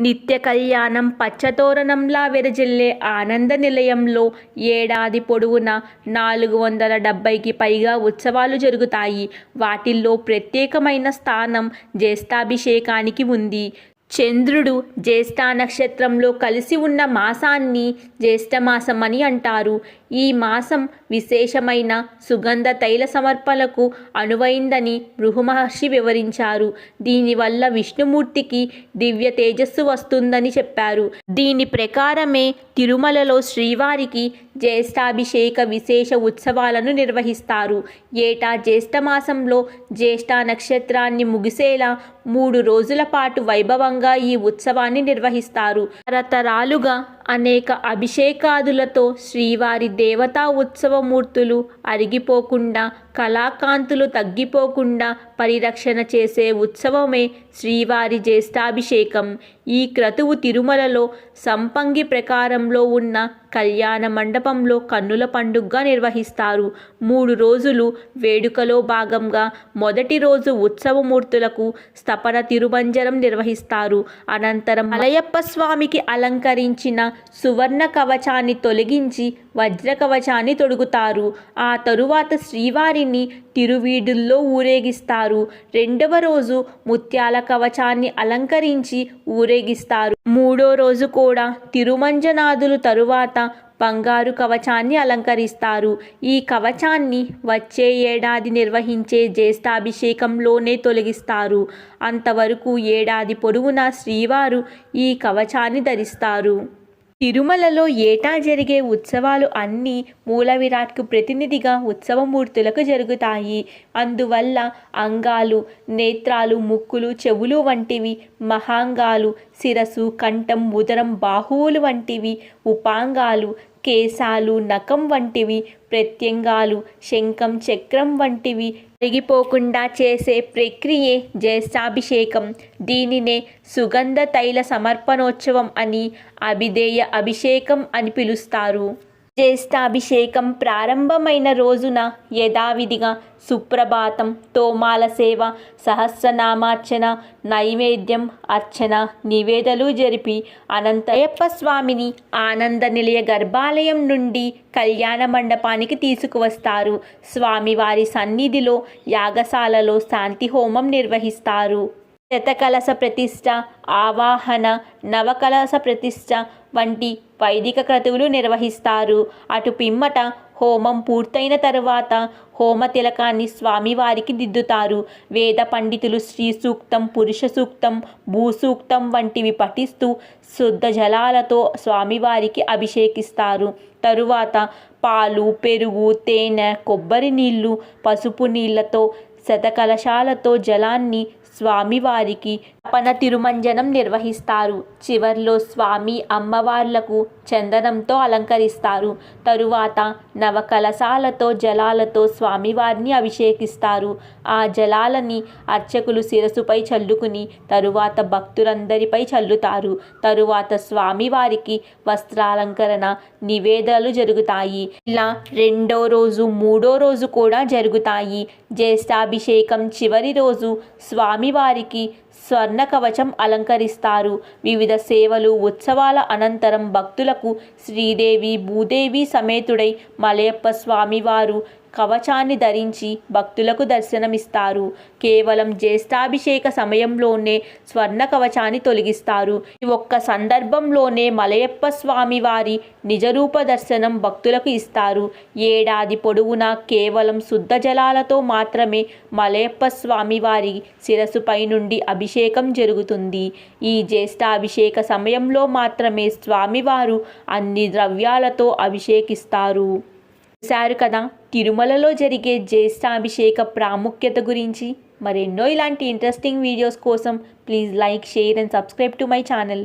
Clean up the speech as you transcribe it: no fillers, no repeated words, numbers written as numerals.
నిత్య కళ్యాణం పచ్చతోరణంలా విరజిల్లే ఆనంద నిలయంలో ఏడాది పొడవునా 470కి పైగా ఉత్సవాలు జరుగుతాయి. వాటిల్లో ప్రత్యేకమైన స్థానం జ్యేష్ఠాభిషేకానికి ఉంది. చంద్రుడు జ్యేష్ఠ నక్షత్రంలో కలిసి ఉన్న మాసాన్ని జ్యేష్ఠమాసం అని అంటారు. ఈ మాసం విశేషమైన సుగంధ తైల సమర్పణలకు అనువైందని భృగు మహర్షి వివరించారు. దీనివల్ల విష్ణుమూర్తికి దివ్య తేజస్సు వస్తుందని చెప్పారు. దీని ప్రకారమే తిరుమలలో శ్రీవారికి జ్యేష్ఠాభిషేక విశేష ఉత్సవాలను నిర్వహిస్తారు. ఏటా జ్యేష్ఠమాసంలో జ్యేష్ఠ నక్షత్రాన్ని ముగిసేలా 3 రోజుల పాటు వైభవంగా ఈ ఉత్సవాన్ని నిర్వహిస్తారు. తరతరాలుగా అనేక అభిషేకాదులతో శ్రీవారి దేవతా ఉత్సవమూర్తులు అరిగిపోకుండా, కళాకాంతులు తగ్గిపోకుండా పరిరక్షణ చేసే ఉత్సవమే శ్రీవారి జ్యేష్ఠాభిషేకం. ఈ క్రతువు తిరుమలలో సంపంగి ప్రకారంలో ఉన్న కళ్యాణ మండపంలో కన్నుల పండుగగా నిర్వహిస్తారు. 3 రోజులు వేడుకలో భాగంగా మొదటి రోజు ఉత్సవమూర్తులకు స్థపన తిరుమంజనం నిర్వహిస్తారు. అనంతరం మలయప్ప స్వామికి అలంకరించిన సువర్ణ కవచాన్ని తొలగించి వజ్ర కవచాన్ని తొడుగుతారు. ఆ తరువాత శ్రీవారిని తిరువీధుల్లో ఊరేగిస్తారు. రెండవ రోజు ముత్యాల కవచాన్ని అలంకరించి ఊరేగిస్తారు. 3వ రోజు కూడా తిరుమంజనాదులు తరువాత బంగారు కవచాన్ని అలంకరిస్తారు. ఈ కవచాన్ని వచ్చే ఏడాది నిర్వహించే జ్యేష్ఠాభిషేకంలోనే తొలగిస్తారు. అంతవరకు ఏడాది పొడవునా శ్రీవారు ఈ కవచాన్ని ధరిస్తారు. తిరుమలలో ఏటా జరిగే ఉత్సవాలు అన్నీ మూల విరాట్కు ప్రతినిధిగా ఉత్సవమూర్తులకు జరుగుతాయి. అందువల్ల అంగాలు, నేత్రాలు, ముక్కులు, చెవులు వంటివి మహాంగాలు, శిరస్సు, కంఠం, ఉదరం, బాహువులు వంటివి ఉపాంగాలు, కేశాలు, నఖం వంటివి ప్రత్యంగాలు, శంఖం, చక్రం వంటివి అరిగిపోకుండా చేసే ప్రక్రియే జ్యేష్ఠాభిషేకం. దీనినే సుగంధ తైల సమర్పణోత్సవం అని, అభిధేయ అభిషేకం అని పిలుస్తారు. జ్యేష్ఠాభిషేకం ప్రారంభమైన రోజున యథావిధిగా సుప్రభాతం, తోమాల సేవ, సహస్రనామార్చన, నైవేద్యం, అర్చన, నివేదనలు జరిపి అనంతయ్యప్ప స్వామిని ఆనంద నిలయ గర్భాలయం నుండి కళ్యాణ మండపానికి తీసుకువస్తారు. స్వామివారి సన్నిధిలో యాగశాలలో శాంతి హోమం నిర్వహిస్తారు. శతకలశ ప్రతిష్ఠ, ఆవాహన, నవకలశ ప్రతిష్ఠ వంటి వైదిక క్రతువులు నిర్వహిస్తారు. అటు పిమ్మట హోమం పూర్తయిన తరువాత హోమ తిలకాన్ని స్వామివారికి దిద్దుతారు. వేద పండితులు శ్రీ సూక్తం, పురుష సూక్తం, భూసూక్తం వంటివి పఠిస్తూ శుద్ధ జలాలతో స్వామివారికి అభిషేకిస్తారు. తరువాత పాలు, పెరుగు, తేనె, కొబ్బరి నీళ్లు, పసుపు నీళ్లతో శతకలశాలతో జలాన్ని స్వామివారికి తపన తిరుమంజనం నిర్వహిస్తారు. చివర్లో స్వామి అమ్మవార్లకు చందనంతో అలంకరిస్తారు. తరువాత నవకలశాలతో జలాలతో స్వామివారిని అభిషేకిస్తారు. ఆ జలాలని అర్చకులు శిరసుపై చల్లుకుని తరువాత భక్తులందరిపై చల్లుతారు. తరువాత స్వామివారికి వస్త్రాలంకరణ, నివేదనలు జరుగుతాయి. ఇలా 2వ రోజు, 3వ రోజు కూడా జరుగుతాయి. జ్యేష్ఠాభిషేకం చివరి రోజు స్వామివారికి స్వర్ణ కవచం అలంకరిస్తారు. వివిధ సేవలు, ఉత్సవాల అనంతరం భక్తులకు శ్రీదేవి, భూదేవి సమేతుడై మలయప్ప స్వామివారు కవచాన్ని ధరించి భక్తులకు దర్శనమిస్తారు. కేవలం జ్యేష్ఠాభిషేక సమయంలోనే స్వర్ణ కవచాన్ని తొలగిస్తారు. ఈ ఒక్క సందర్భంలోనే మలయప్ప స్వామివారి నిజరూప దర్శనం భక్తులకు ఇస్తారు. ఏడాది పొడవునా కేవలం శుద్ధ జలాలతో మాత్రమే మలయప్ప స్వామివారి శిరస్సుపై నుండి అభిషేకం జరుగుతుంది. ఈ జ్యేష్ఠాభిషేక సమయంలో మాత్రమే స్వామివారు అన్ని ద్రవ్యాలతో అభిషేకిస్తారు. చూశారు కదా తిరుమలలో జరిగే జ్యేష్ఠాభిషేక ప్రాముఖ్యత గురించి. మరెన్నో ఇలాంటి ఇంట్రెస్టింగ్ వీడియోస్ కోసం please like, share and subscribe to my channel.